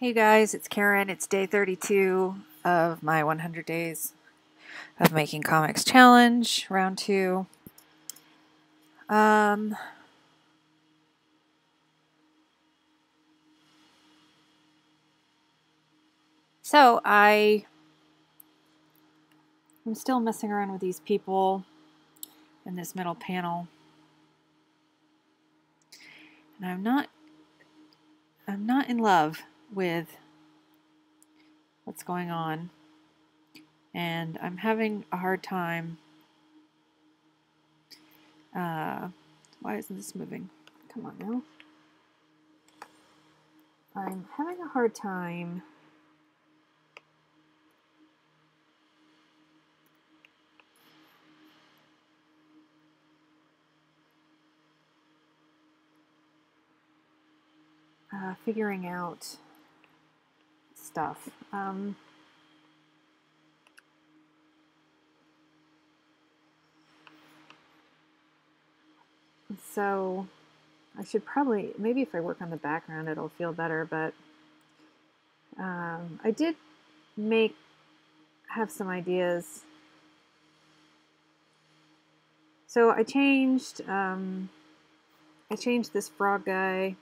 Hey guys, it's Karen. It's day 32 of my 100 Days of Making Comics Challenge, round 2. So I'm still messing around with these people in this middle panel, and I'm not in love with what's going on, and I'm having a hard time. Why isn't this moving? Come on now. I'm having a hard time figuring out stuff. So I should probably, maybe if I work on the background it'll feel better, but I did have some ideas. So I changed this frog guy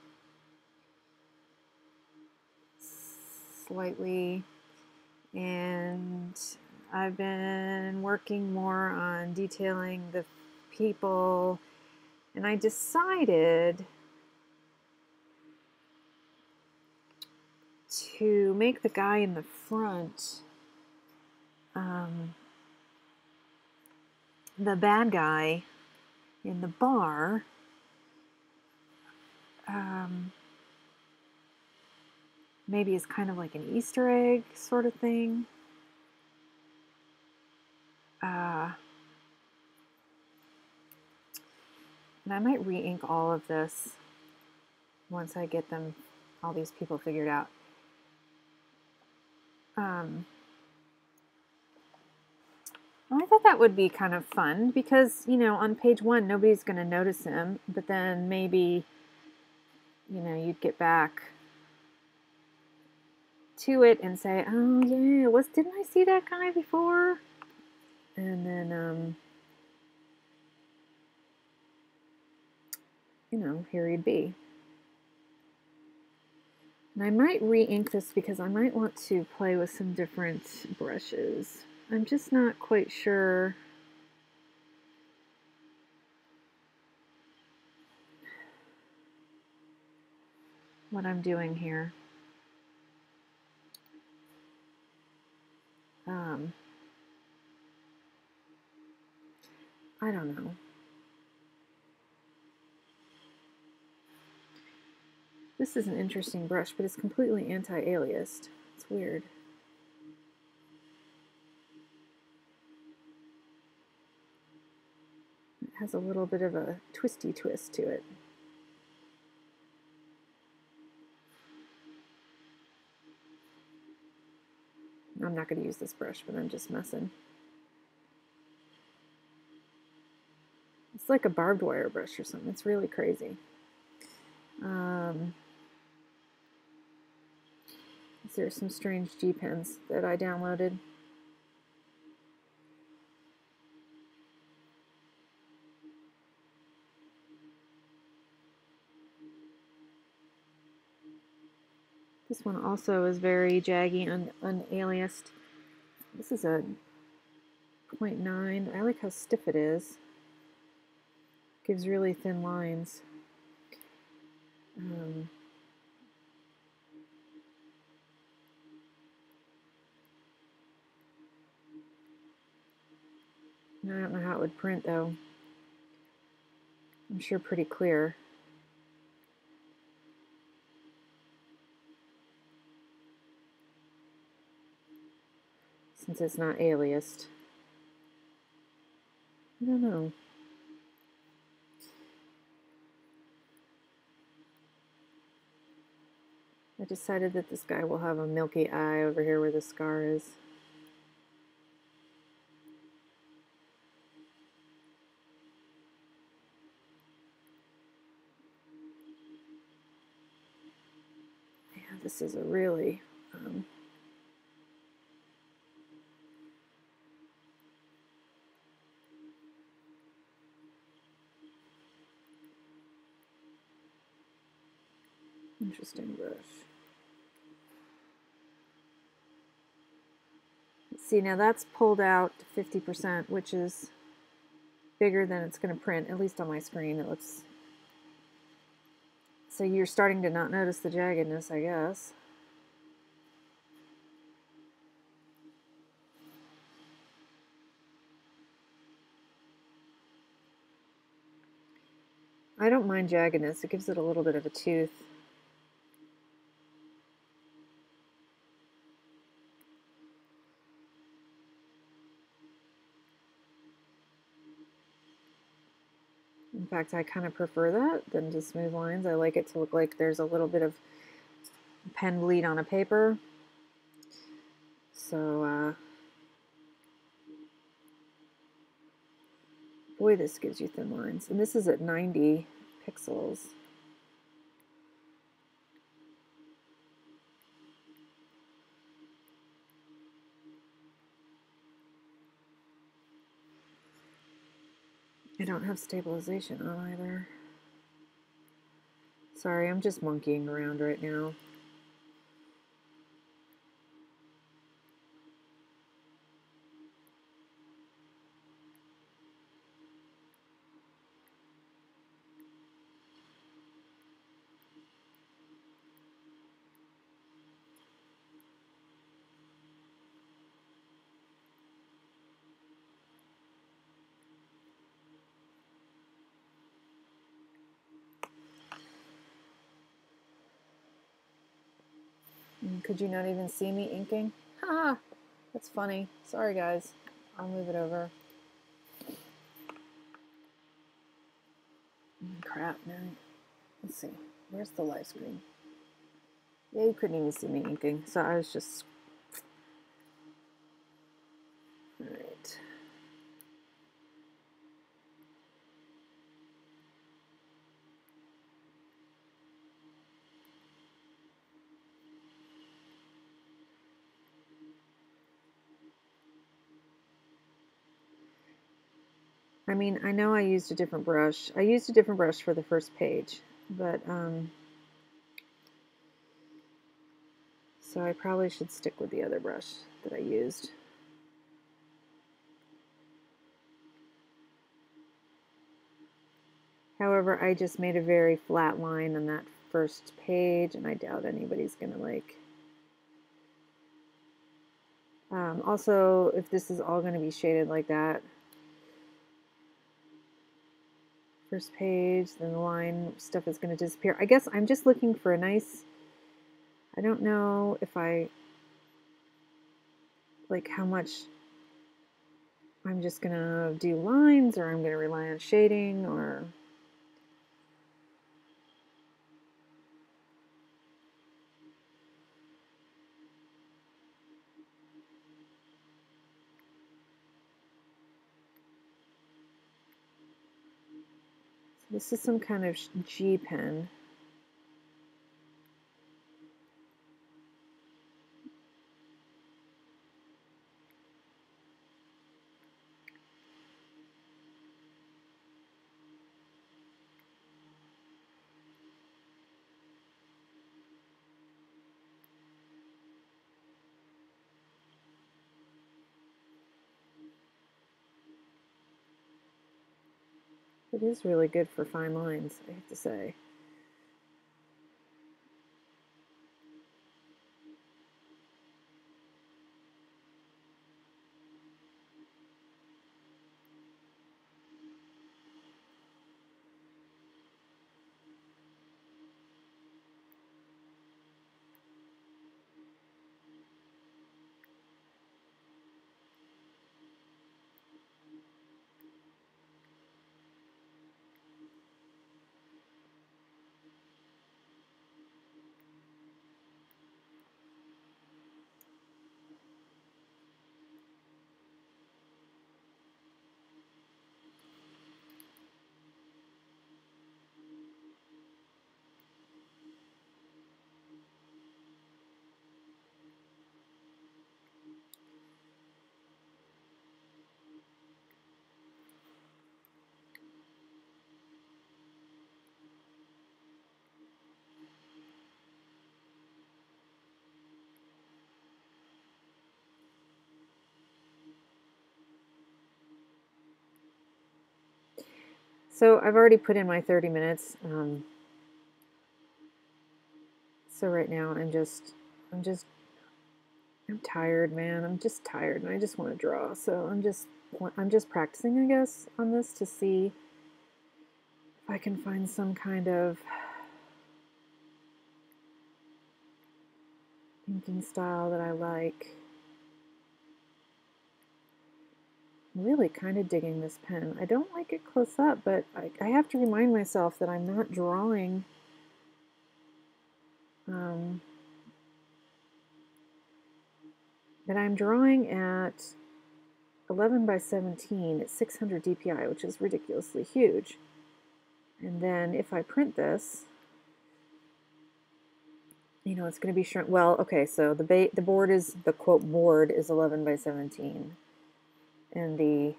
slightly, and I've been working more on detailing the people, and I decided to make the guy in the front the bad guy in the bar. Maybe it's kind of like an Easter egg sort of thing. And I might re-ink all of this once I get all these people figured out. I thought that would be kind of fun because, on page 1, nobody's going to notice him, but then maybe, you'd get back to it and say, oh yeah, didn't I see that guy before? And then, here he'd be. And I might re-ink this because I might want to play with some different brushes. I'm just not quite sure what I'm doing here. I don't know. This is an interesting brush, but it's completely anti-aliased. It's weird. It has a little bit of a twisty twist to it. I'm not going to use this brush, but I'm just messing. It's like a barbed wire brush or something. It's really crazy. There's some strange G pens that I downloaded. This one also is very jaggy and unaliased. This is a 0.9. I like how stiff it is. Gives really thin lines. I don't know how it would print though. I'm sure pretty clear. Since it's not aliased. I don't know. I decided that this guy will have a milky eye over here where the scar is. Yeah, the this is a really interesting brush. See, now that's pulled out to 50%, which is bigger than it's going to print, at least on my screen. It looks... So you're starting to not notice the jaggedness, I guess. I don't mind jaggedness. It gives it a little bit of a tooth. In fact, I kind of prefer that than just smooth lines. I like it to look like there's a little bit of pen bleed on a paper. So, boy, this gives you thin lines. And this is at 90 pixels. I don't have stabilization on either. Sorry, I'm just monkeying around right now. Could you not even see me inking? Ha! That's funny. Sorry, guys. I'll move it over. Crap, man. Let's see. Where's the live screen? Yeah, you couldn't even see me inking, so I was just... All right. I mean, I know I used a different brush. I used a different brush for the first page, but so I probably should stick with the other brush that I used. However, I just made a very flat line on that first page, and I doubt anybody's gonna like... also, if this is all gonna be shaded like that, first page, then the line stuff is going to disappear. I guess I'm just looking for a nice, I don't know if I, like how much I'm just going to do lines or I'm going to rely on shading or... This is some kind of G pen. It is really good for fine lines, I have to say. So I've already put in my 30 minutes. So right now I'm tired, man. I'm just tired and I just want to draw. So I'm just practicing, I guess, on this to see if I can find some kind of inking style that I like. I'm really kind of digging this pen. I don't like it close up, but I have to remind myself that I'm not drawing that I'm drawing at 11 by 17 at 600 DPI, which is ridiculously huge. And then if I print this, you know, it's going to be shrunk. Well, okay, so the board is, the quote board is 11 by 17. And the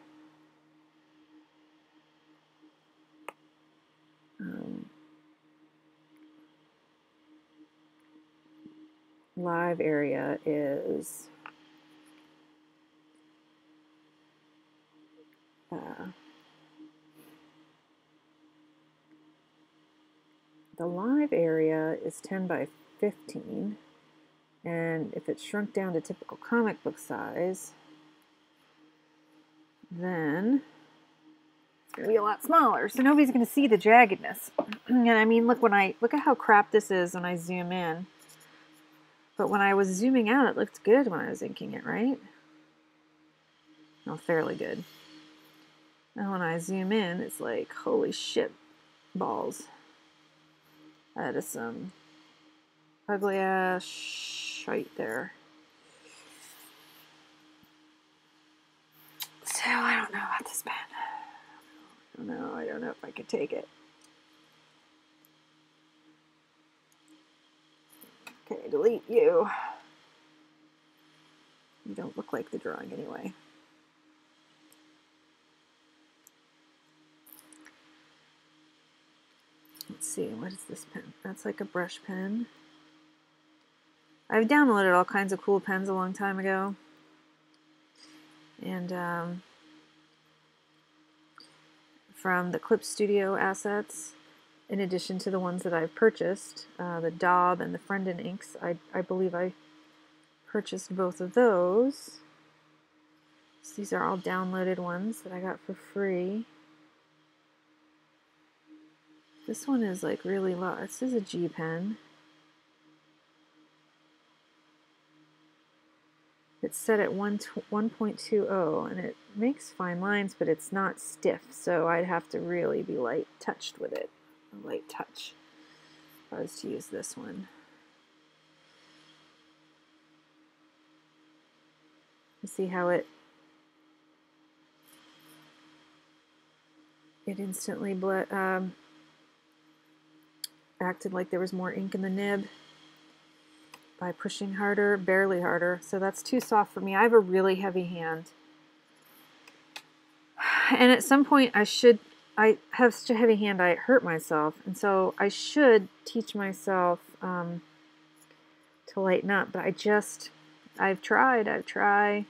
live area is the live area is 10 by 15, and if it's shrunk down to typical comic book size, then it's going to be a lot smaller, so nobody's going to see the jaggedness. And I mean, look at how crap this is when I zoom in. But when I was zooming out, it looked good when I was inking it, right? No, fairly good. And when I zoom in, it's like, holy shit balls. That is some ugly ass shite there. So I don't know about this pen. I don't know if I could take it. Okay, delete you. You don't look like the drawing anyway. Let's see, what is this pen? That's like a brush pen. I've downloaded all kinds of cool pens a long time ago. And from the Clip Studio assets, in addition to the ones that I've purchased, the Daub and the Frendon inks, I believe I purchased both of those. So these are all downloaded ones that I got for free. This one is like really low. This is a G pen. It's set at 1.20 and it makes fine lines, but it's not stiff, so I'd have to really be light touched with it. A light touch if I was to use this one. You see how it instantly acted like there was more ink in the nib by pushing harder, barely harder. So that's too soft for me. I have a really heavy hand. And at some point I have such a heavy hand I hurt myself. And so I should teach myself to lighten up. But I've tried.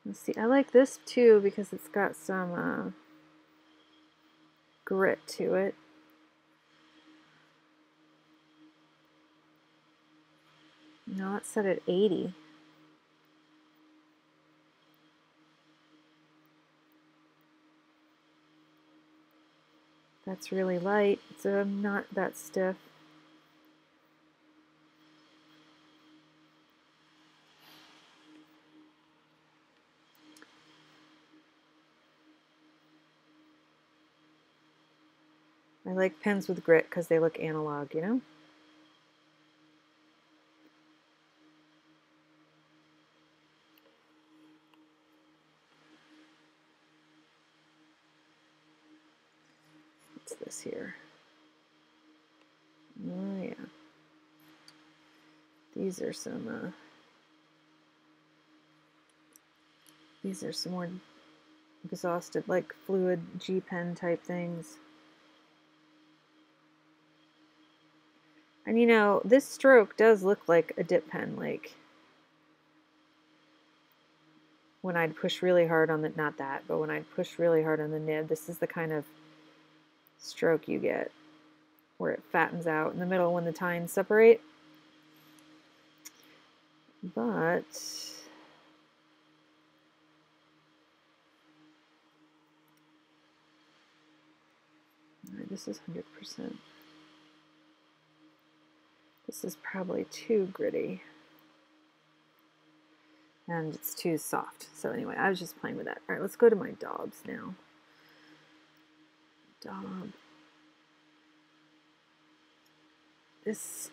Let's see, I like this too because it's got some grit to it. No, it's set at 80. That's really light, so I'm not that stiff. I like pens with grit because they look analog, you know? What's this here? Oh yeah. These are some more exhausted, like fluid G pen type things. And you know, this stroke does look like a dip pen, like when I'd push really hard on the, not that, but when I'd push really hard on the nib, this is the kind of stroke you get where it fattens out in the middle when the tines separate. But this is 100%. This is probably too gritty. And it's too soft. So anyway, I was just playing with that. All right, let's go to my daubs now. Daub. This,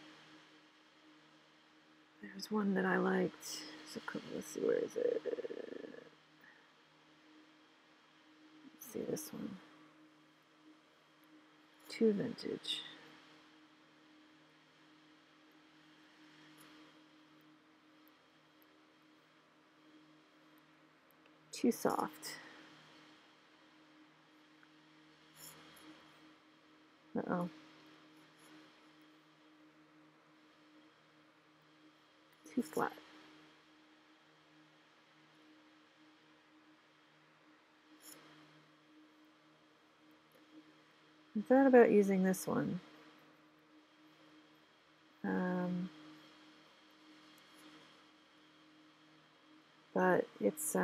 there's one that I liked. So let's see, where is it? Let's see this one. 2 vintage. Too soft. Uh-oh. Too flat. I thought about using this one. But it's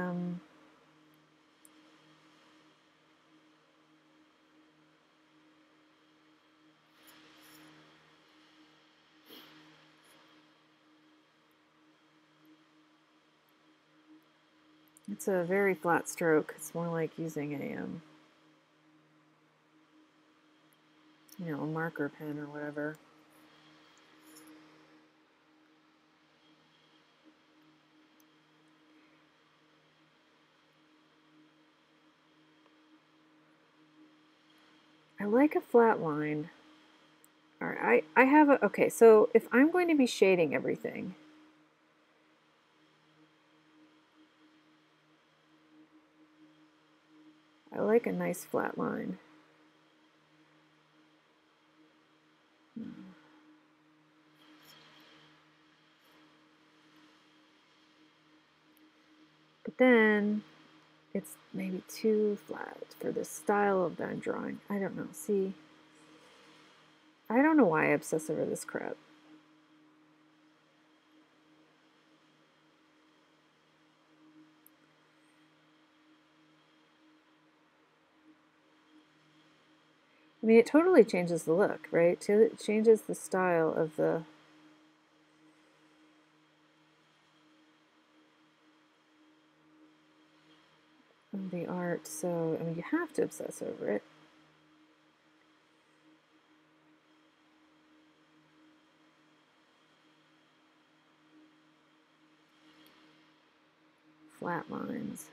it's a very flat stroke. It's more like using a you know, a marker pen or whatever. I like a flat line. All right, I have a, okay, so if I'm going to be shading everything, I like a nice flat line. But then it's maybe too flat for the style of that I'm drawing. I don't know. See, I don't know why I obsess over this crap. I mean, it totally changes the look, right? It changes the style of the art. So, I mean, you have to obsess over it. Flat lines.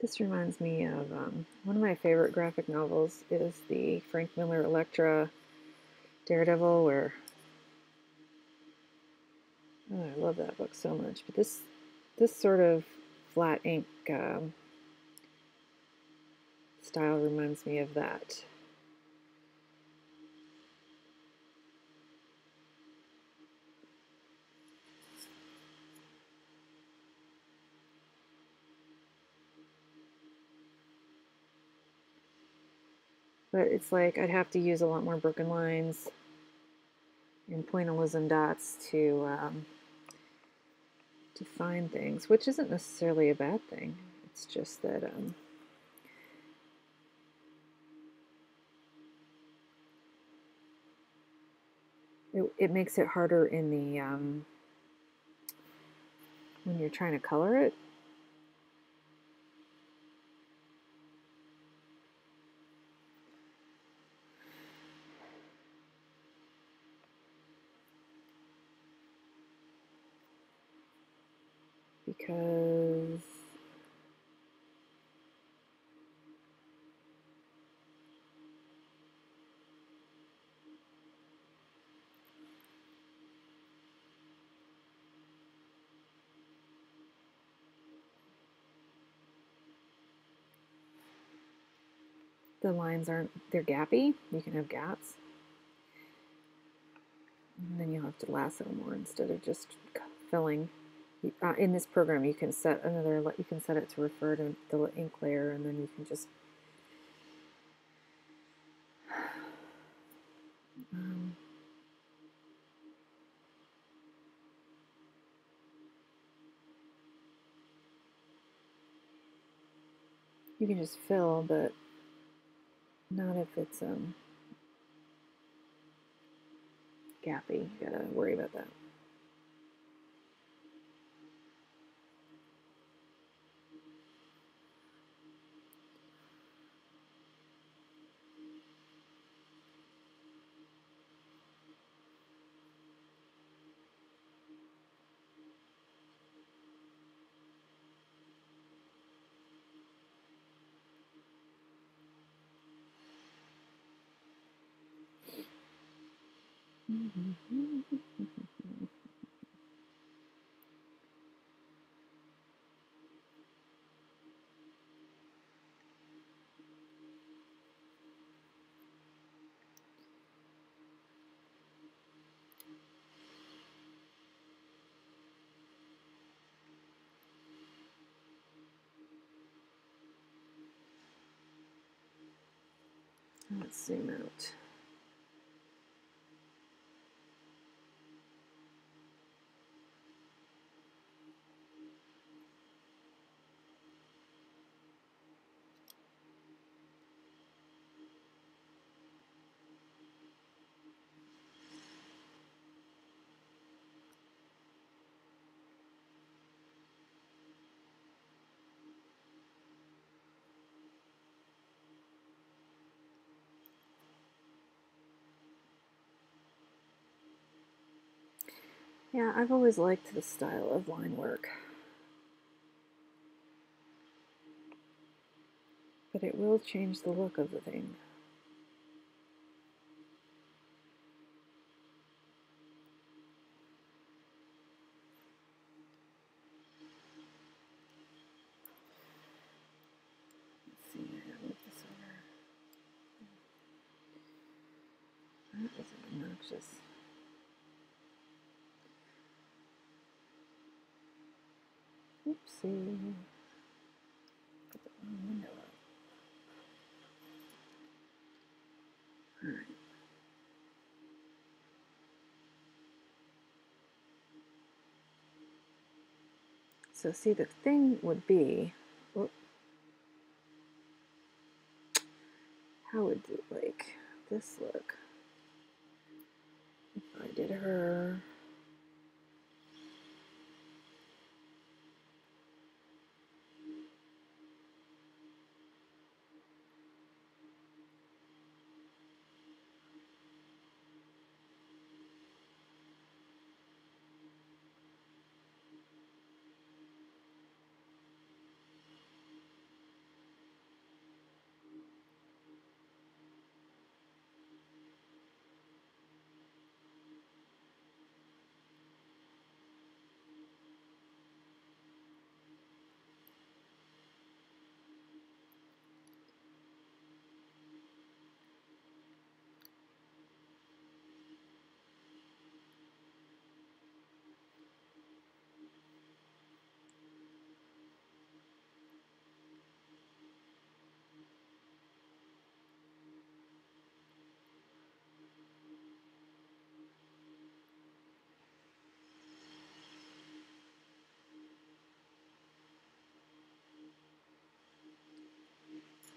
This reminds me of one of my favorite graphic novels is the Frank Miller Elektra Daredevil, where oh, I love that book so much. But this sort of flat ink style reminds me of that. But it's like I'd have to use a lot more broken lines and pointillas and dots to find things, which isn't necessarily a bad thing. It's just that it makes it harder in the when you're trying to color it. Because the lines they're gappy. You can have gaps. And then you'll have to lasso more instead of just filling. In this program, you can set it to refer to the ink layer, and then you can just you can just fill, but not if it's gappy. You gotta worry about that. Let's zoom out. Yeah, I've always liked this style of line work, but it will change the look of the thing. Let's see, I move this over. That was obnoxious. Oopsie. Put the wrong window up. Alright. So see, the thing would be, how would like this look if I did her?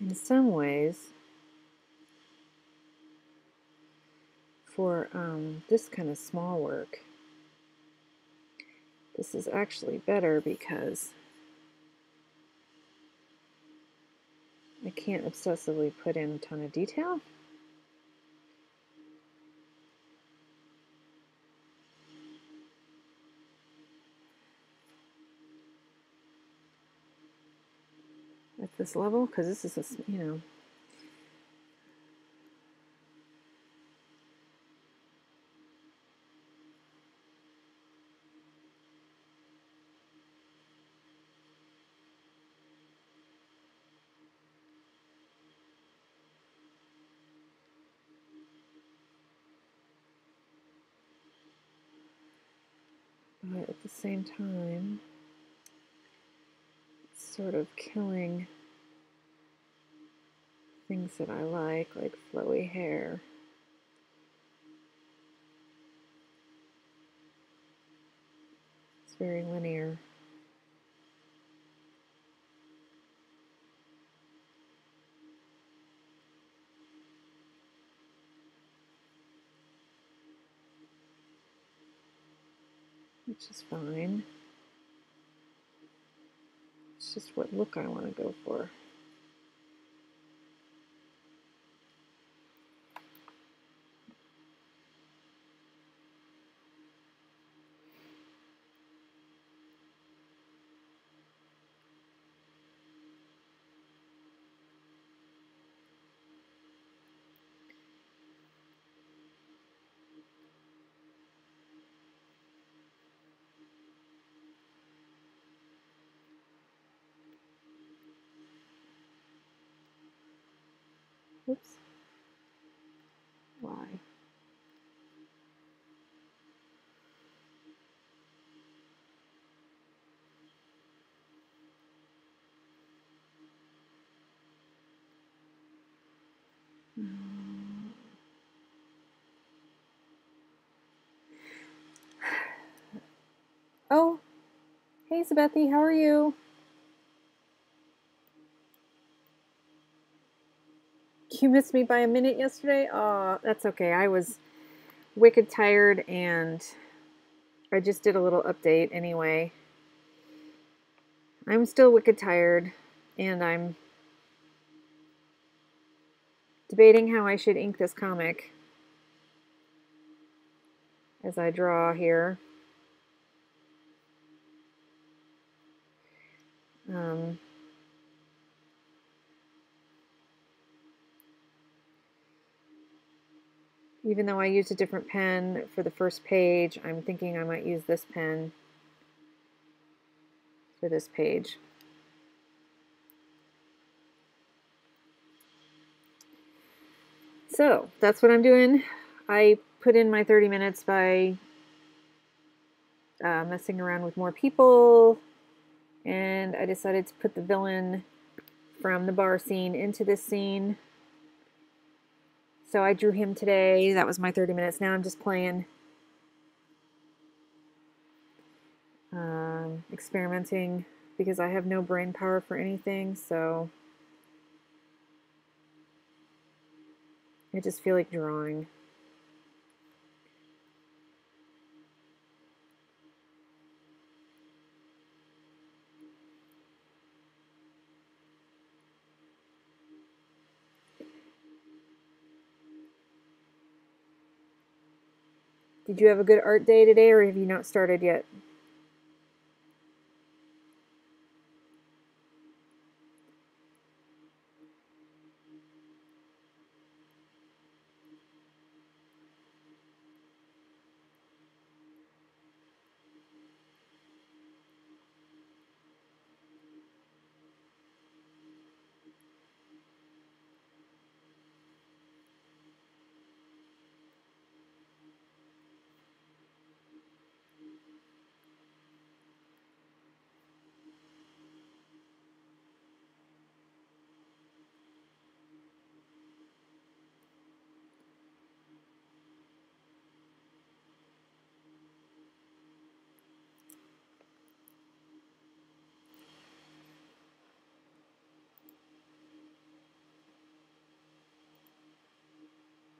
in some ways, for this kind of small work, this is actually better because I can't obsessively put in a ton of detail. At this level, because this is a, you know, but at the same time, it's sort of killing things that I like flowy hair. It's very linear. Which is fine. It's just what look I want to go for. Oops. Why? Oh, hey Sabethy, how are you? You missed me by a minute yesterday? Oh, that's okay. I was wicked tired and I just did a little update anyway. I'm still wicked tired and I'm debating how I should ink this comic as I draw here. Even though I used a different pen for the first page, I'm thinking I might use this pen for this page. So that's what I'm doing. I put in my 30 minutes by messing around with more people, and I decided to put the villain from the bar scene into this scene. So I drew him today. That was my 30 minutes. Now I'm just playing, experimenting, because I have no brain power for anything, so I just feel like drawing. Did you have a good art day today, or have you not started yet?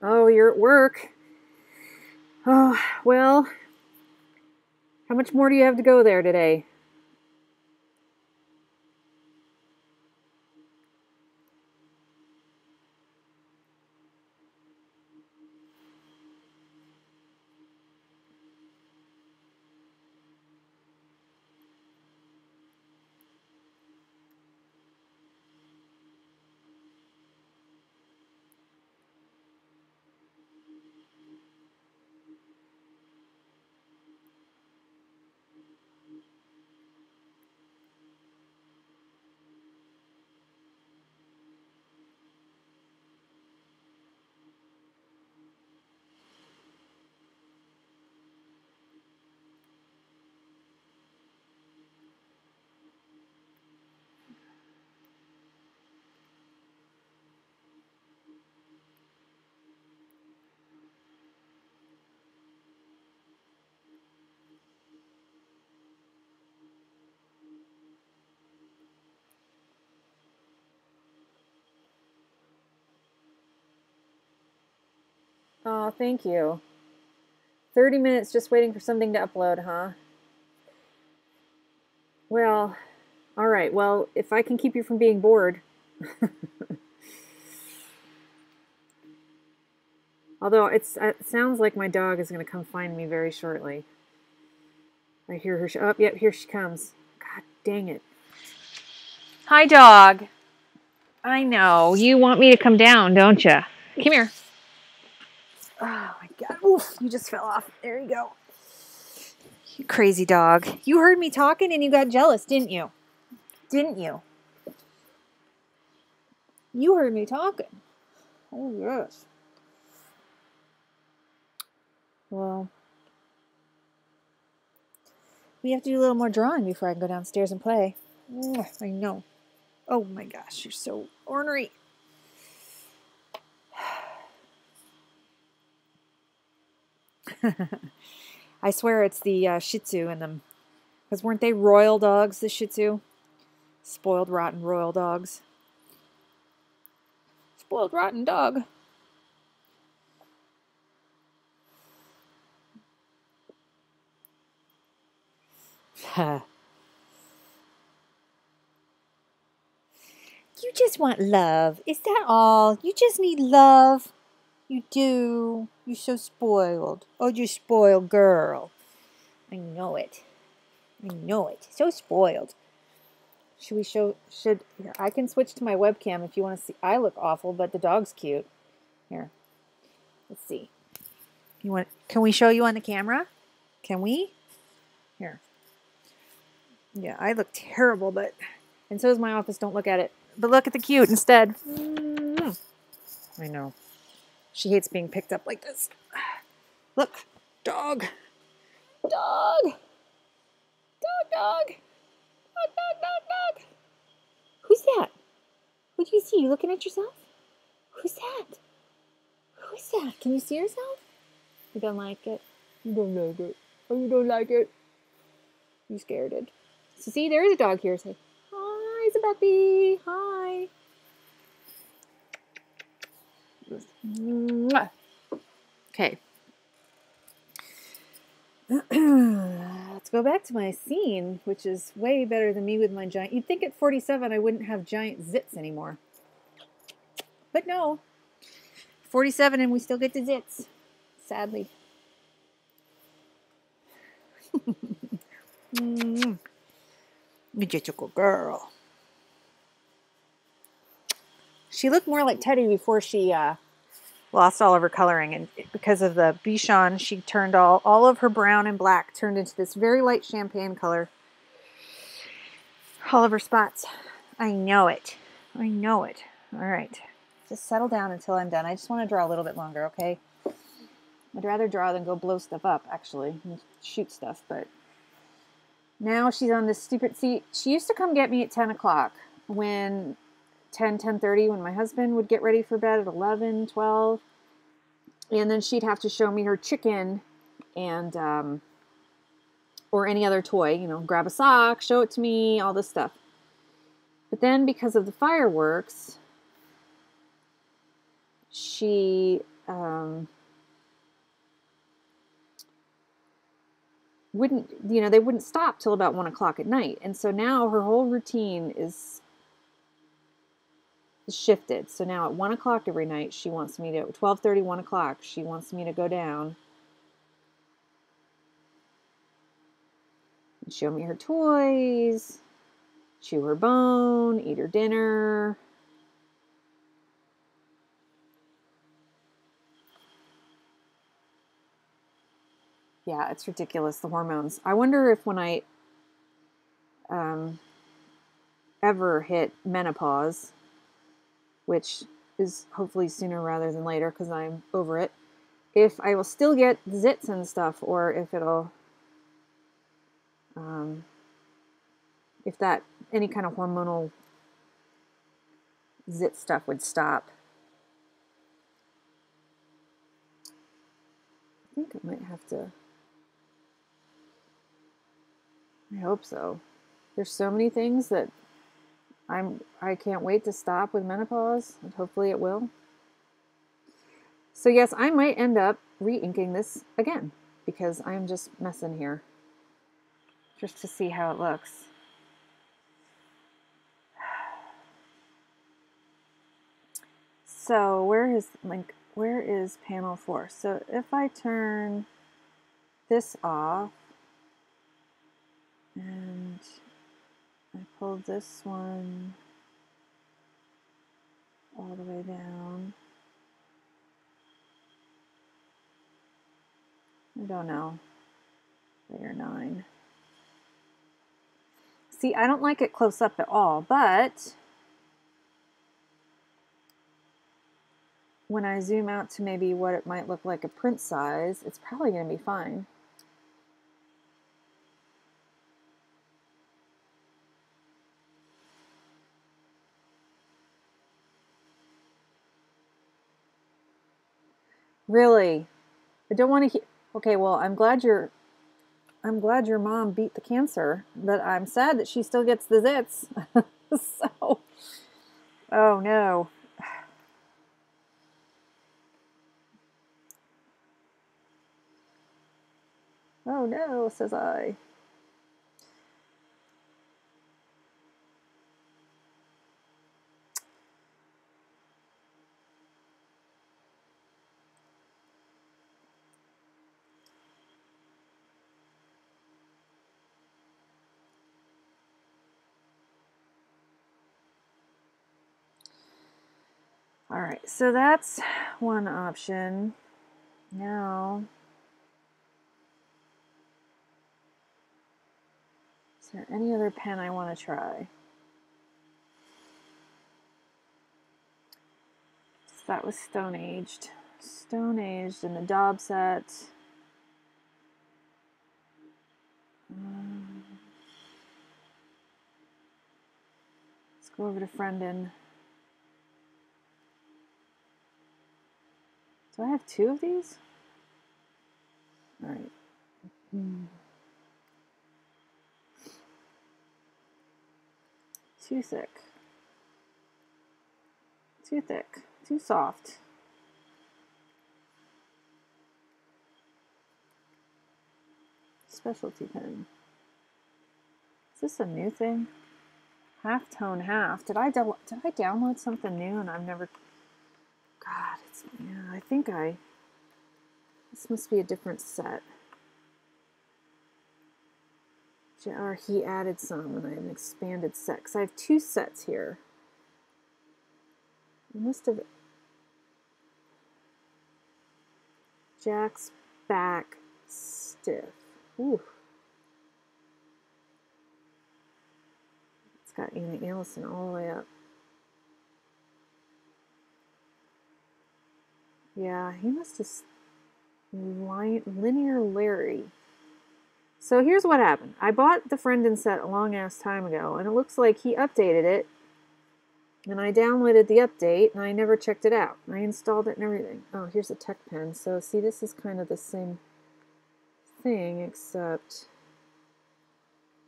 Oh, you're at work. Oh, well, how much more do you have to go there today? Oh, thank you. 30 minutes just waiting for something to upload, huh? Well, all right. Well, if I can keep you from being bored. Although it sounds like my dog is going to come find me very shortly. I hear her. Oh, yep, here she comes. God dang it. Hi, dog. I know. You want me to come down, don't you? Come here. Oh, my God. Oof, you just fell off. There you go. You crazy dog. You heard me talking and you got jealous, didn't you? Didn't you? You heard me talking. Oh, yes. Well, we have to do a little more drawing before I can go downstairs and play. I know. Oh, my gosh. You're so ornery. I swear it's the Shih Tzu in them. Because weren't they royal dogs, the Shih Tzu? Spoiled, rotten royal dogs. Spoiled, rotten dog. You just want love. Is that all? You just need love. You do. You're so spoiled. Oh, you spoiled girl. I know it. I know it. So spoiled. Should we show? Here, I can switch to my webcam if you want to see. I look awful, but the dog's cute. Here. Let's see. You want? Can we show you on the camera? Can we? Here. Yeah, I look terrible, but and so does my office. Don't look at it. But look at the cute instead. I know. She hates being picked up like this. Look, dog. Dog. Dog, dog. Dog, dog, dog, dog. Who's that? What do you see? You looking at yourself? Who's that? Who's that? Can you see yourself? You don't like it? You don't like it. Oh, you don't like it? You scared it. So see, there is a dog here. Say, hi, it's a puppy. Hi. Okay. Let's go back to my scene, which is way better than me with my giant. You'd think at 47 I wouldn't have giant zits anymore. But no. 47 and we still get to zits. Sadly. Magical girl. She looked more like Teddy before she lost all of her coloring, and because of the Bichon, she turned all of her brown and black turned into this very light champagne color. All of her spots. I know it. I know it. All right. Just settle down until I'm done. I just want to draw a little bit longer, okay? I'd rather draw than go blow stuff up, actually, and shoot stuff, but now she's on this stupid... See, she used to come get me at 10 o'clock when 10:30 when my husband would get ready for bed at 11, 12. And then she'd have to show me her chicken and, or any other toy, you know, grab a sock, show it to me, all this stuff. But then because of the fireworks, she wouldn't, you know, they wouldn't stop till about 1 o'clock at night. And so now her whole routine is shifted. So now at 1 o'clock every night, she wants me to, 12:30, 1 o'clock, she wants me to go down and show me her toys, chew her bone, eat her dinner. Yeah, it's ridiculous, the hormones. I wonder if when I ever hit menopause, which is hopefully sooner rather than later because I'm over it, if I will still get zits and stuff, or if it'll, if that, any kind of hormonal zit stuff would stop. I think I might have to, I hope so. There's so many things that I can't wait to stop with menopause, and hopefully it will. So yes, I might end up re-inking this again because I'm just messing here just to see how it looks. So where is panel 4? So if I turn this off and I pull this one all the way down, I don't know, layer 9. See, I don't like it close up at all, but when I zoom out to maybe what it might look like a print size, it's probably going to be fine. Really? I don't want to. Okay, well, I'm glad your mom beat the cancer, but I'm sad that she still gets the zits. So, oh no. Oh no, says I. All right, so that's one option. Now, is there any other pen I want to try? So that was Stone Aged. Stone Aged in the Daub set. Let's go over to Friendon. Do I have 2 of these? All right. Too thick. Too thick. Too soft. Specialty pen. Is this a new thing? Half tone half. Did I download something new and I've never? God, it's, yeah. I think this must be a different set. Or he added some and I have an expanded set. Because I have 2 sets here. I must have. Jack's Back Stiff. Ooh. It's got Anna Allison all the way up. Yeah, he must have Linear Larry. So here's what happened. I bought the Friendon set a long ass time ago, and it looks like he updated it. And I downloaded the update, and I never checked it out. I installed it and everything. Oh, here's a Tech Pen. So see, this is kind of the same thing, except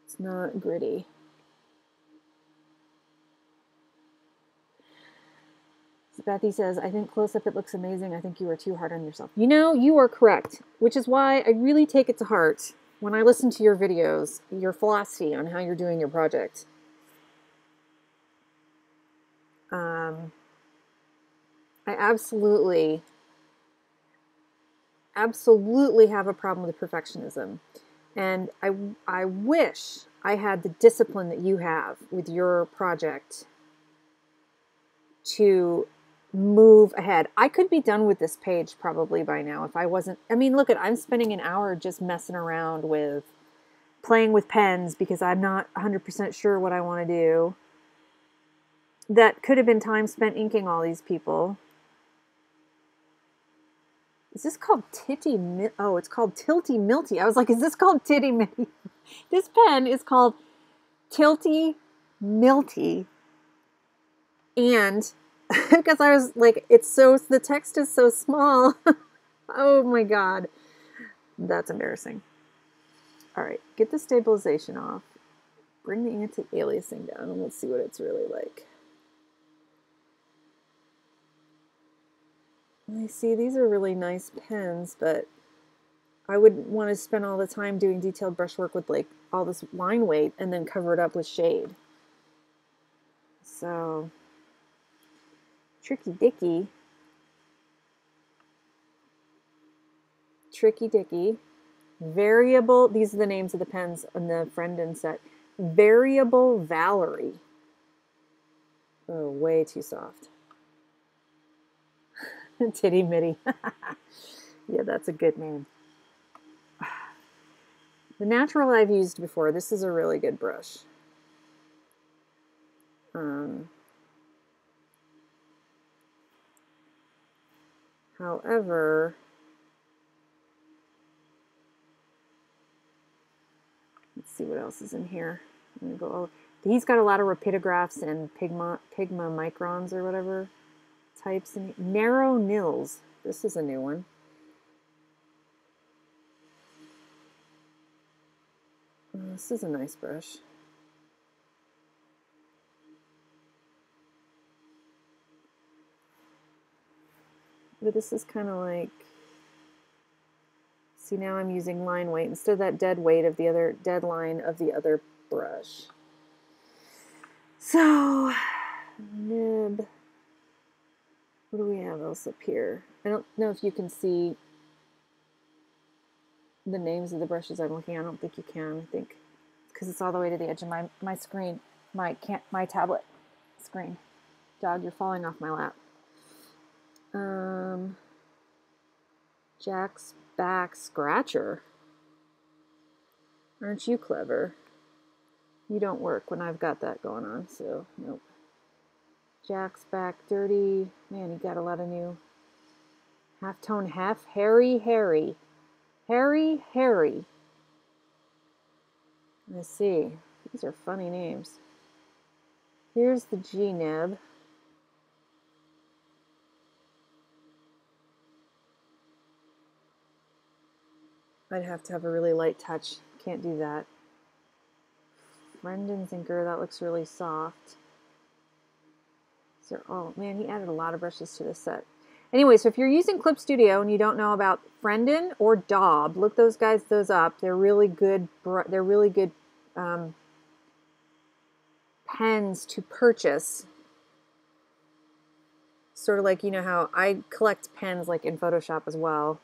it's not gritty. Bethy says, I think close-up it looks amazing. I think you are too hard on yourself. You know, you are correct, which is why I really take it to heart when I listen to your videos, your philosophy on how you're doing your project. I absolutely have a problem with perfectionism. And I wish I had the discipline that you have with your project to move ahead. I could be done with this page probably by now if I wasn't. I mean, look I'm spending an hour just messing around with playing with pens because I'm not 100% sure what I want to do. That could have been time spent inking all these people. Is this called Titty? Oh, it's called Tilty Milty. I was like, is this called Titty Milty? This pen is called Tilty Milty. And because I was like, the text is so small. Oh my God. That's embarrassing. All right, get the stabilization off. Bring the anti-aliasing down and let's see what it's really like. I see these are really nice pens, but I wouldn't want to spend all the time doing detailed brushwork with like all this line weight and then cover it up with shade. So, Tricky Dicky. Variable, these are the names of the pens on the Friendin set. Variable Valerie. Oh, way too soft. Titty Mitty. Yeah, that's a good name. The Natural I've used before. This is a really good brush. However, let's see what else is in here. I'm gonna go. He's got a lot of rapidographs and Pigma microns or whatever types. And Narrow Nils. This is a new one. This is a nice brush. But this is kind of like, see now I'm using line weight instead of that dead weight of the other, dead line of the other brush. So, nib. What do we have else up here? I don't know if you can see the names of the brushes I'm looking at. I don't think you can. I think because it's all the way to the edge of my screen, my tablet screen. Dog, you're falling off my lap. Jack's Back Scratcher. Aren't you clever? You don't work when I've got that going on, so nope. Jack's Back Dirty. Man, he got a lot of new halftone half. Harry. Let's see. These are funny names. Here's the G-nib. I'd have to have a really light touch. Can't do that. Brendan's Inker, that looks really soft. Oh man, he added a lot of brushes to this set. Anyway, so if you're using Clip Studio and you don't know about Friendin or Daub, look those up. They're really good. They're really good pens to purchase. Sort of like, you know how I collect pens like in Photoshop as well.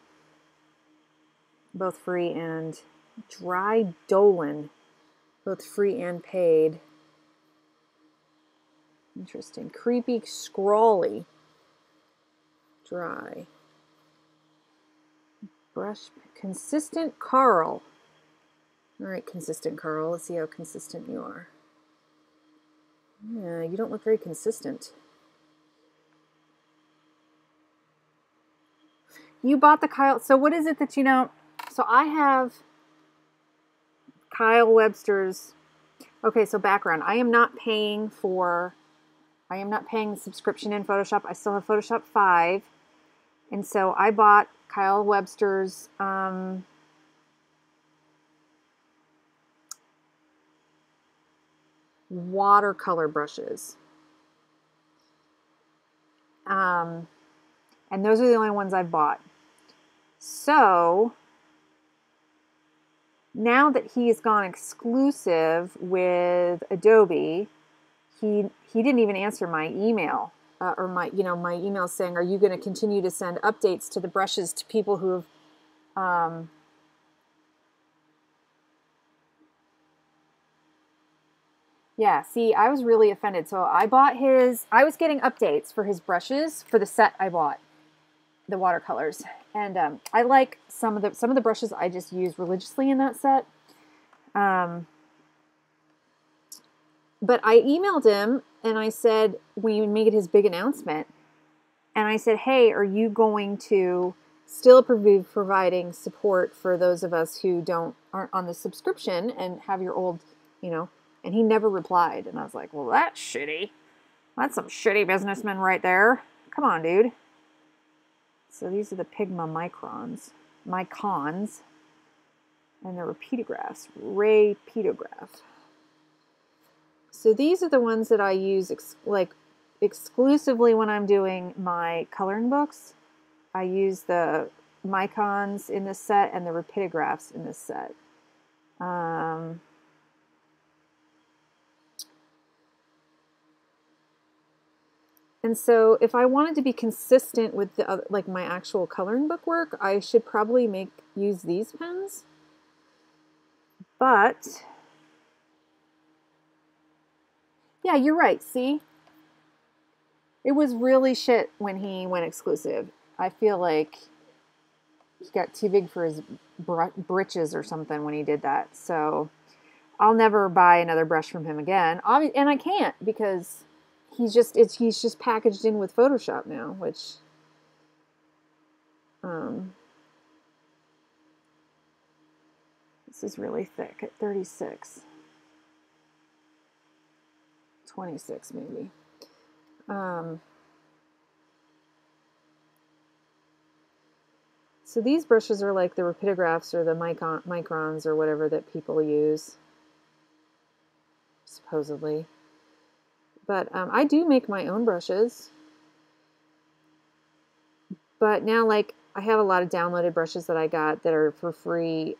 Both free and Dry Dolan. Both free and paid. Interesting. Creepy Scrawly. Dry. Brush. Consistent Carl. All right, Consistent Carl. Let's see how consistent you are. Yeah, you don't look very consistent. You bought the Kyle. So what is it that you know? So I have Kyle Webster's. Okay, so background. I am not paying the subscription in Photoshop. I still have Photoshop 5. And so I bought Kyle Webster's watercolor brushes. And those are the only ones I've bought. So now that he's gone exclusive with Adobe, he didn't even answer my email or my email saying, "Are you going to continue to send updates to the brushes to people who have?" Yeah, see, I was really offended. So I was getting updates for his brushes for the set I bought, the watercolors, and I like some of the brushes I just use religiously in that set. But I emailed him and I said, when you make his big announcement, and I said, hey, are you going to still be providing support for those of us who aren't on the subscription and have your old, and he never replied. And I was like, well, that's shitty. That's some shitty businessman right there. Come on, dude. So these are the Pigma microns, and the Rapidograph. So these are the ones that I use exclusively when I'm doing my coloring books. I use the Microns in this set and the Rapidographs in this set. And so if I wanted to be consistent with the like my actual coloring book work, I should probably use these pens. But yeah, you're right. See, it was really shit when he went exclusive. I feel like he got too big for his britches or something when he did that. So I'll never buy another brush from him again. And I can't because he's just packaged in with Photoshop now, which this is really thick at 36. 26 maybe. So these brushes are like the Rapidographs or the Microns or whatever that people use, supposedly. But I do make my own brushes. But now, like, I have a lot of downloaded brushes that I got that are for free.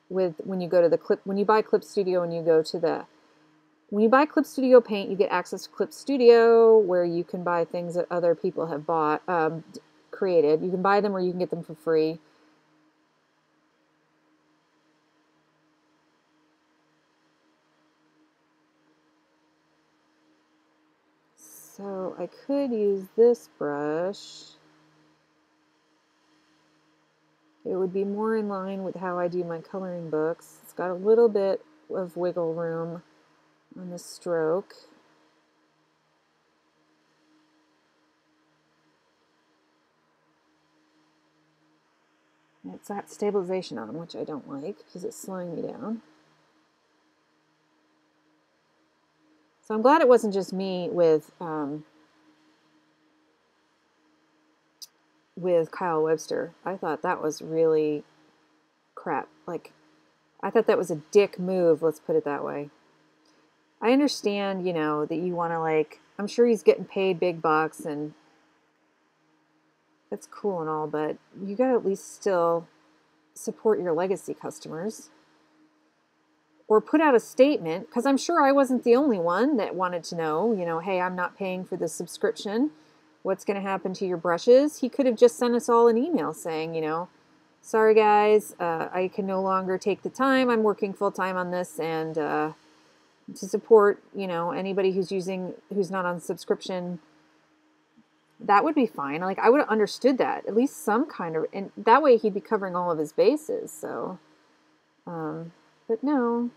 When you buy Clip Studio and you go to when you buy Clip Studio Paint, you get access to Clip Studio, where you can buy things that other people have created. You can buy them or you can get them for free. So I could use this brush. It would be more in line with how I do my coloring books. It's got a little bit of wiggle room on the stroke. It's got stabilization on, which I don't like because it's slowing me down. So I'm glad it wasn't just me with Kyle Webster. I thought that was really crap. Like, I thought that was a dick move, let's put it that way. I understand, that you want to, I'm sure he's getting paid big bucks and that's cool and all, but you got to at least still support your legacy customers. Or put out a statement, because I'm sure I wasn't the only one that wanted to know, hey, I'm not paying for the subscription. What's going to happen to your brushes? He could have just sent us all an email saying, sorry guys, I can no longer take the time. I'm working full time on this, and to support, anybody who's not on subscription, that would be fine. Like, I would have understood that, at least some kind of, and that way he'd be covering all of his bases. So, but no.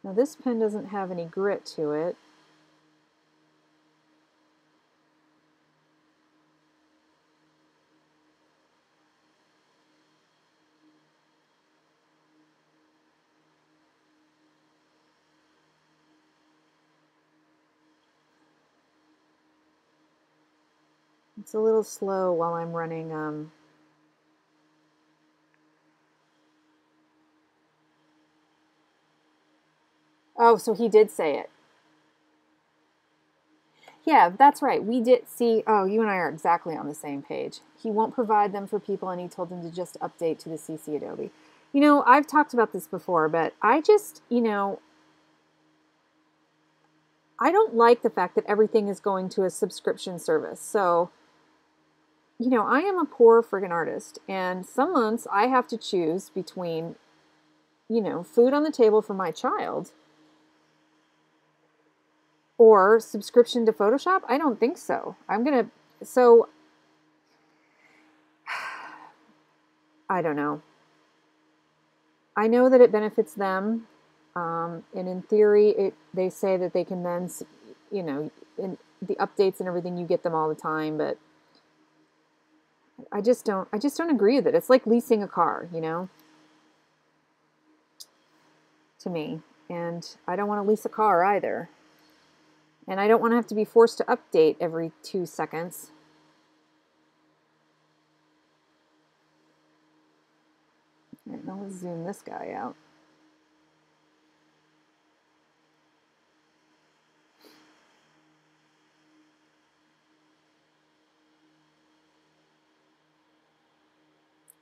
Now this pen doesn't have any grit to it. It's a little slow while I'm running Oh, so he did say it. Yeah, that's right. We did see. Oh, you and I are exactly on the same page. He won't provide them for people, and he told them to just update to the CC Adobe. You know, I've talked about this before, but I just, I don't like the fact that everything is going to a subscription service. So, I am a poor friggin' artist, and some months I have to choose between, food on the table for my child or subscription to Photoshop. I don't think so. So I don't know. I know that it benefits them, and in theory, they say that they can then, in the updates and everything, you get them all the time. But I just don't agree with it. It's like leasing a car, to me, and I don't want to lease a car either, and I don't want to have to be forced to update every 2 seconds. All right, now let's zoom this guy out.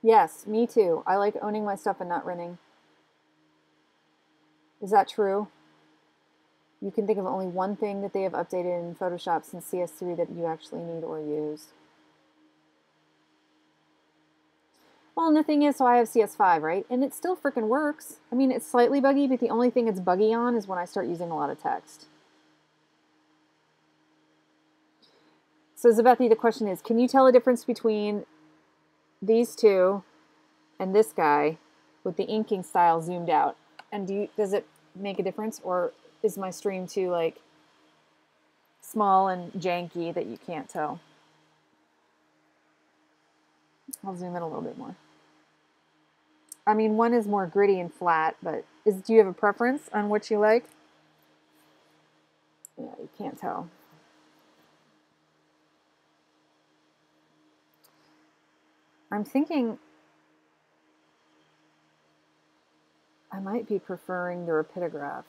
Yes, me too. I like owning my stuff and not renting. Is that true? You can think of only one thing that they have updated in Photoshop since CS3 that you actually need or use. Well, and the thing is, so I have CS5, right? And it still freaking works. I mean, it's slightly buggy, but the only thing it's buggy on is when I start using a lot of text. So, Zabethi, the question is, can you tell a difference between these two and this guy with the inking style zoomed out? And does it make a difference, or is my stream too like small and janky that you can't tell? I'll zoom in a little bit more. I mean, one is more gritty and flat, but do you have a preference on what you like? Yeah, you can't tell. I'm thinking I might be preferring the Rapidograph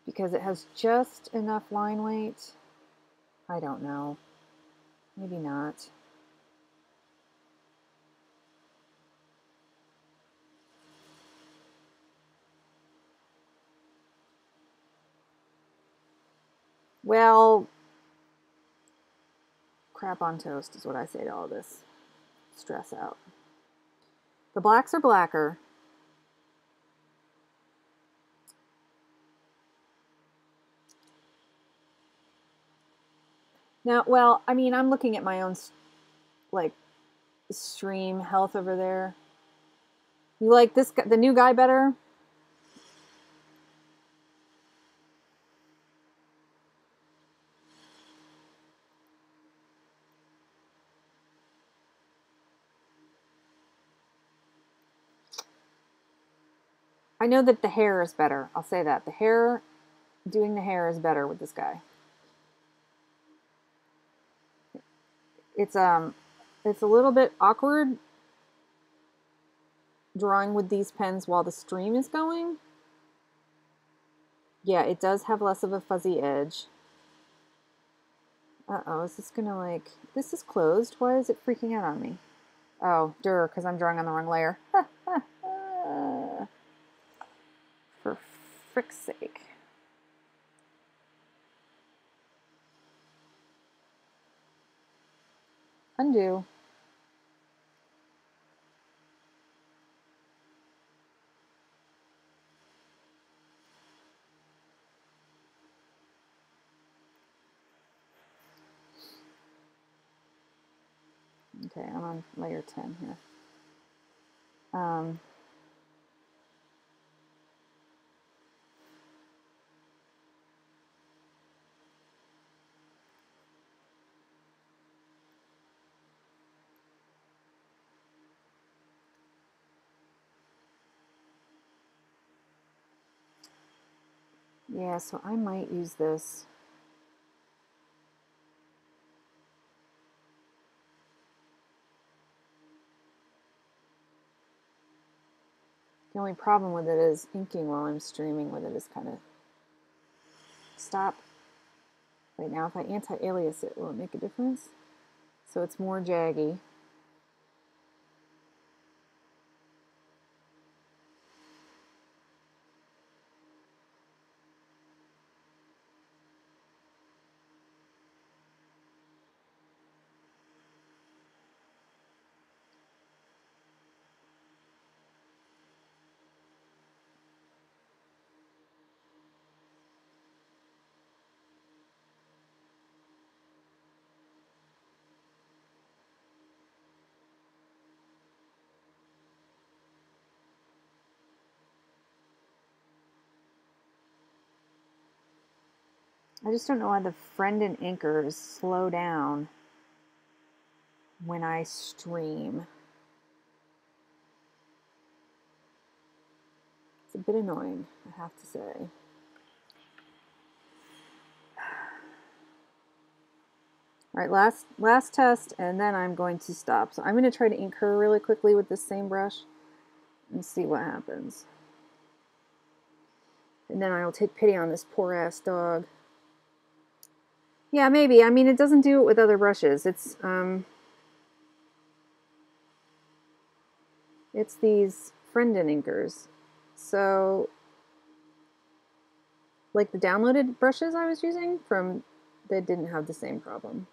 because it has just enough line weight. I don't know. Maybe not. Well, crap on toast is what I say to all this stress out. The blacks are blacker. Now, well, I mean, I'm looking at my own like stream health over there. You like this the new guy better? I know that the hair is better. I'll say that. Doing the hair is better with this guy. It's it's a little bit awkward drawing with these pens while the stream is going. Yeah, it does have less of a fuzzy edge. Uh-oh, is this gonna like... This is closed. Why is it freaking out on me? Oh, because I'm drawing on the wrong layer. For frick's sake. Undo. Okay, I'm on layer 10 here. Yeah, so I might use this. The only problem with it is inking while I'm streaming with it is kind of... Stop. Right now, if I anti-alias it, will it make a difference? So it's more jaggy. I just don't know why the Frendon inkers slow down when I stream. It's a bit annoying, I have to say. All right, last test, and then I'm going to stop. So I'm going to try to ink her really quickly with this same brush and see what happens. And then I'll take pity on this poor ass dog. Yeah, maybe. I mean, it doesn't do it with other brushes. It's these Frendon inkers. So, like the downloaded brushes I was using from, they didn't have the same problem.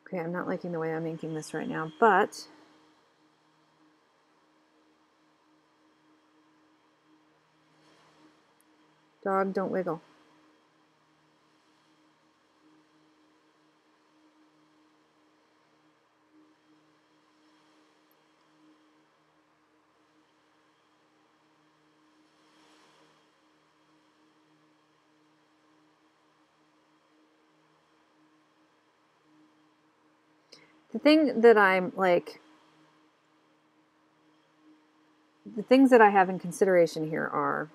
Okay, I'm not liking the way I'm inking this right now, but dog, don't wiggle. The thing that I'm like, the things that I have in consideration here are,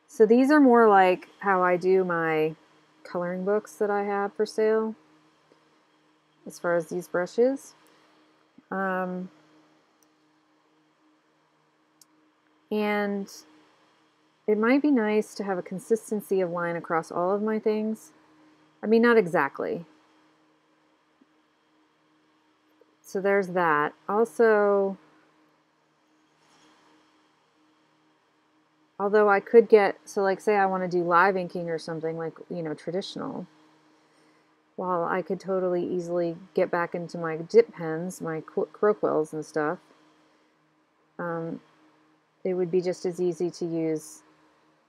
so these are more like how I do my coloring books that I have for sale, as far as these brushes. And it might be nice to have a consistency of line across all of my things. I mean, not exactly. So there's that. Also, although I could get, so like say I want to do live inking or something like, you know, traditional, while I could totally easily get back into my dip pens, my crow quills and stuff, it would be just as easy to use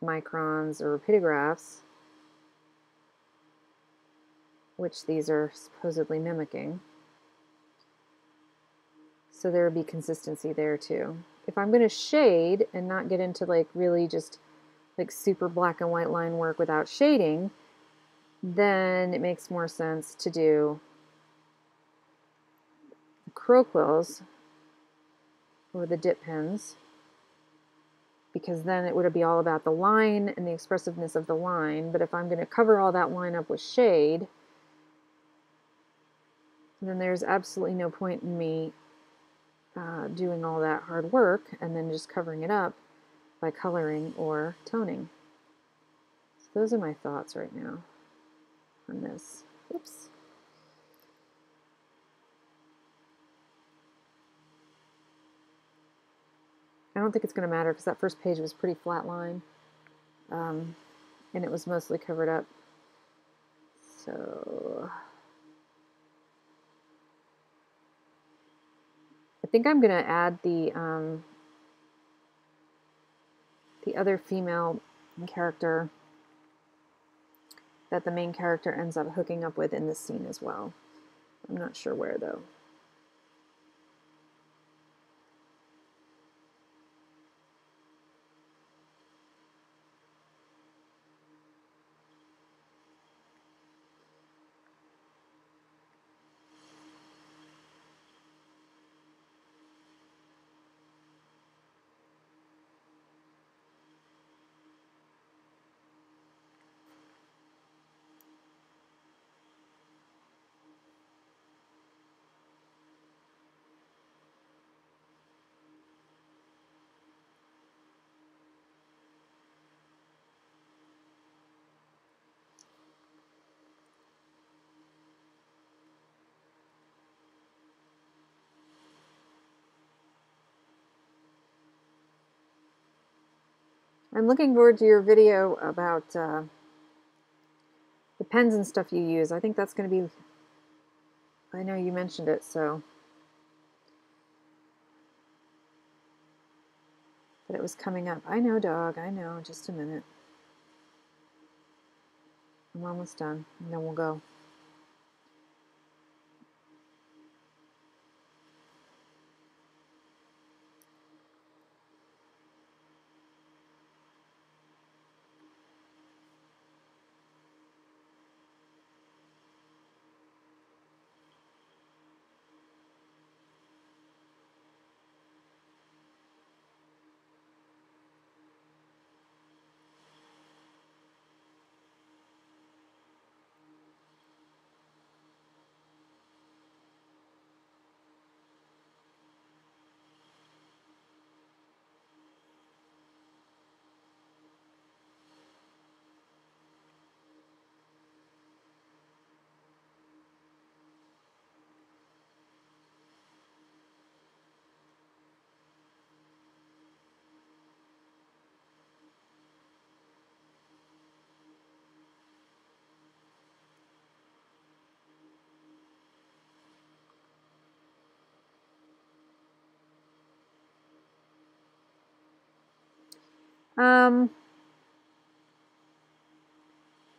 microns or pitagraphs, which these are supposedly mimicking. So there would be consistency there too. If I'm going to shade and not get into like really just like super black and white line work without shading, then it makes more sense to do the crow quills or the dip pens, because then it would be all about the line and the expressiveness of the line. But if I'm going to cover all that line up with shade, then there's absolutely no point in me doing all that hard work and then just covering it up by coloring or toning. So those are my thoughts right now on this. Oops. I don't think it's going to matter because that first page was pretty flat line, and it was mostly covered up. So I think I'm going to add the other female character that the main character ends up hooking up with in this scene as well. I'm not sure where though. I'm looking forward to your video about the pens and stuff you use. I think that's going to be, I know you mentioned it, so. But it was coming up. I know, dog, I know. Just a minute. I'm almost done, and then we'll go.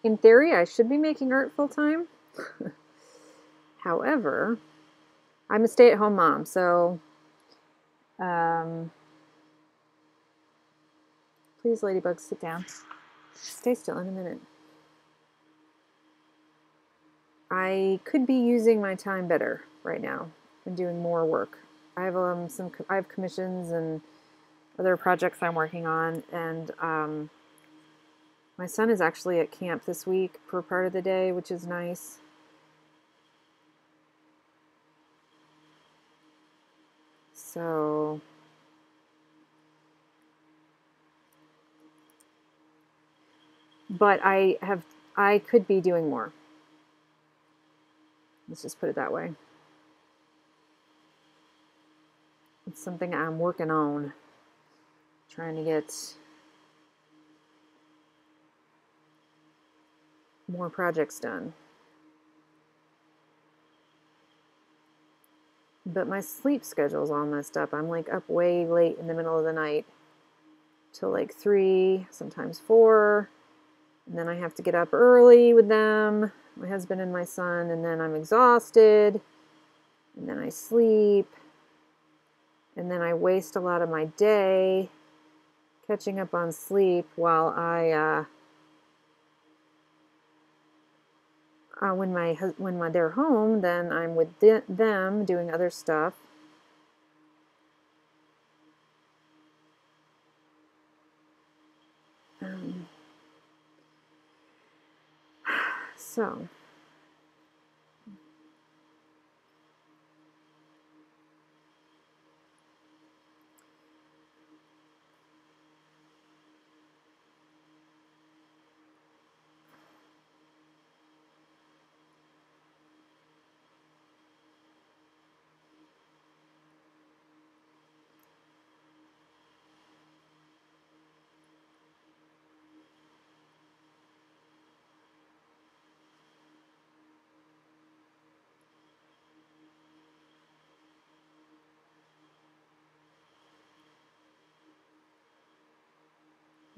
In theory, I should be making art full-time. However, I'm a stay-at-home mom, so please, Ladybug, sit down. Stay still in a minute. I could be using my time better right now and doing more work. I have commissions and other projects I'm working on, and my son is actually at camp this week for part of the day, which is nice. So but I could be doing more. Let's just put it that way. It's something I'm working on, trying to get more projects done. But my sleep schedule's all messed up. I'm like up way late in the middle of the night till like 3, sometimes 4. And then I have to get up early with them, my husband and my son, and then I'm exhausted. And then I sleep. And then I waste a lot of my day catching up on sleep while when they're home, then I'm with them doing other stuff. So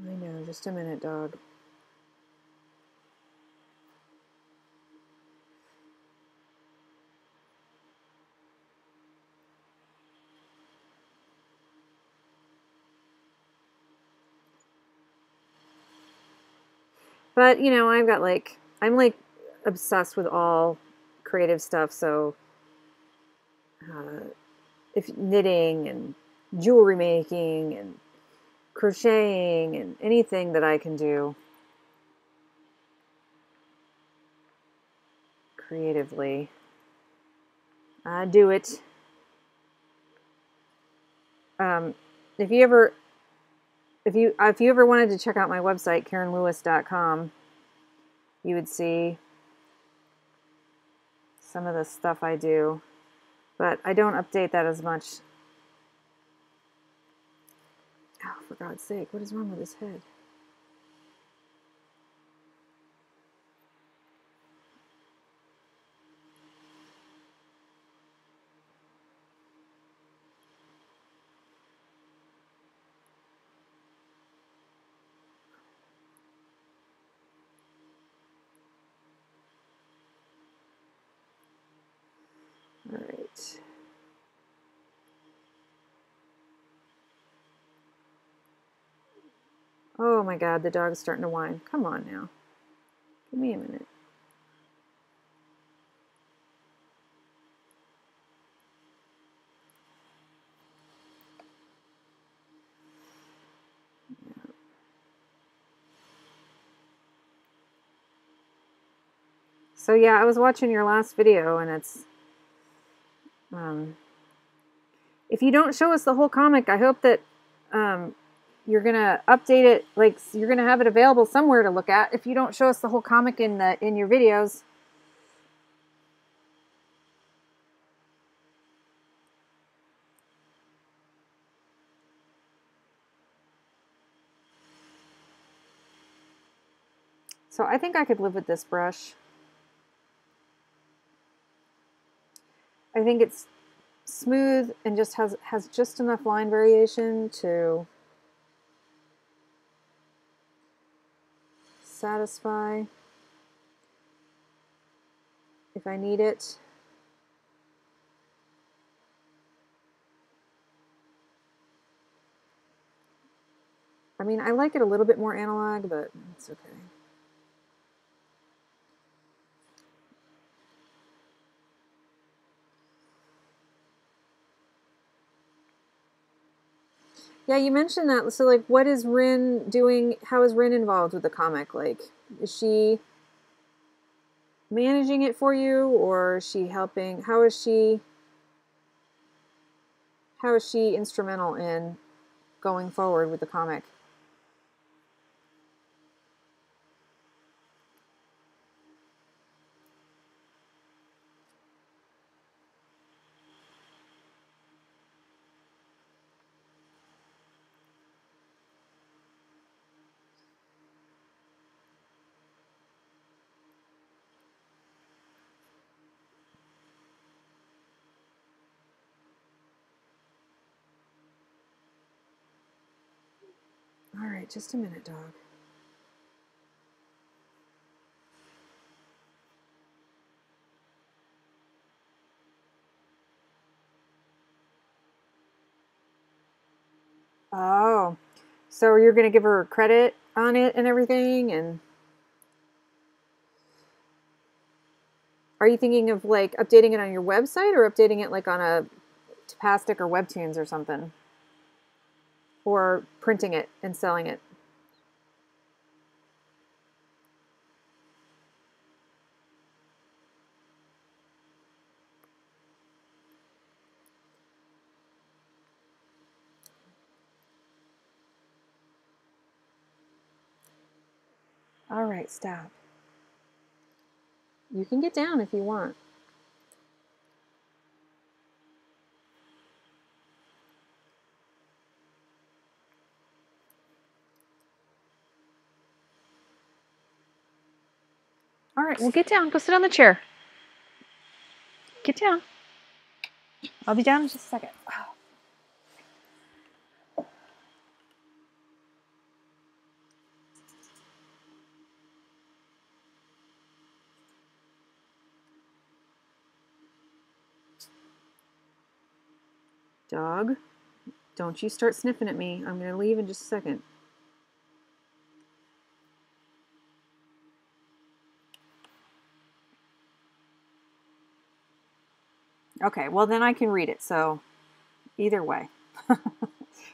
I know, just a minute, dog. But, you know, I'm like obsessed with all creative stuff. So if knitting and jewelry making and crocheting and anything that I can do creatively, I do it. If you ever wanted to check out my website, KarenLewis.com, you would see some of the stuff I do, but I don't update that as much Oh, for God's sake, what is wrong with his head? All right. Oh my God, the dog's starting to whine. Come on now. Give me a minute. So yeah, I was watching your last video, and it's if you don't show us the whole comic, I hope that you're gonna update it, like you're gonna have it available somewhere to look at. If you don't show us the whole comic in your videos. So I think I could live with this brush. I think it's smooth and just has just enough line variation to satisfy if I need it. I mean, I like it a little bit more analog, but it's okay. Yeah, you mentioned that. So, like, what is Rin doing? How is Rin involved with the comic? Like, is she managing it for you, or is she helping? How is she instrumental in going forward with the comic? All right, just a minute, dog. Oh, so you're going to give her credit on it and everything? And are you thinking of like updating it on your website or updating it like on a Tapastic or Webtoons or something? Or printing it and selling it? All right, stop. You can get down if you want. All right, well, get down. Go sit on the chair. Get down. I'll be down in just a second. Dog, don't you start sniffing at me. I'm going to leave in just a second. Okay, well, then I can read it. So either way.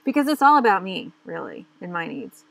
Because it's all about me, really, and my needs.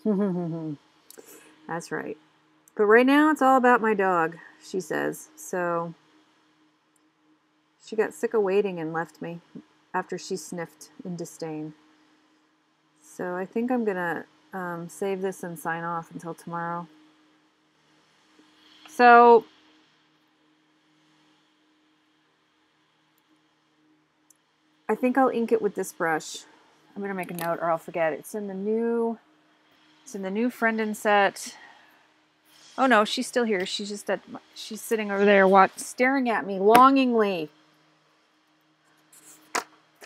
That's right. But right now it's all about my dog, she says. So she got sick of waiting and left me after she sniffed in disdain. So I think I'm going to save this and sign off until tomorrow. So I think I'll ink it with this brush. I'm going to make a note or I'll forget. It's in the new Friendin set. Oh no, she's still here. She's sitting over there staring at me longingly.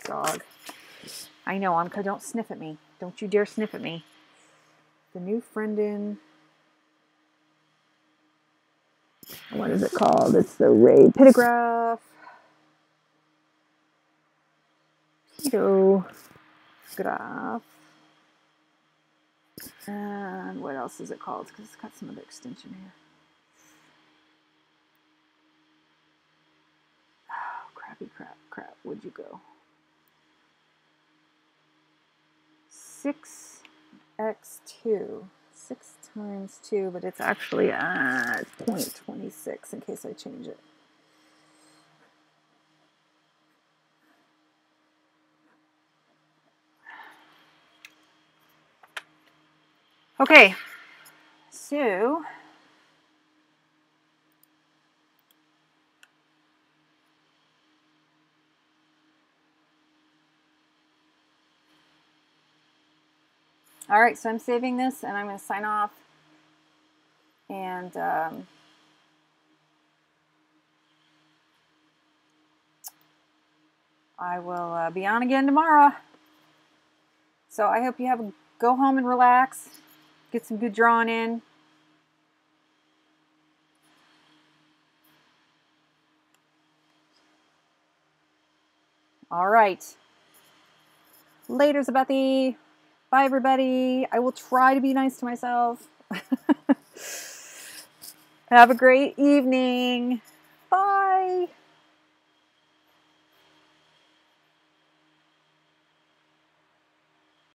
Dog. I know, Anka, don't sniff at me. Don't you dare sniff at me. The new Friendin. What is it called? It's the Ray Pitograph. Pitograph. And what else is it called? Because it's got some other extension here. Oh, crappy crap. Where'd you go? 6x2. 6 times 2, but it's actually at 0.26 in case I change it. Okay, so all right, so I'm saving this and I'm going to sign off, and I will be on again tomorrow. So I hope you have a go home and relax, get some good drawing in. All right. Laters about the. Bye, everybody. I will try to be nice to myself. Have a great evening. Bye.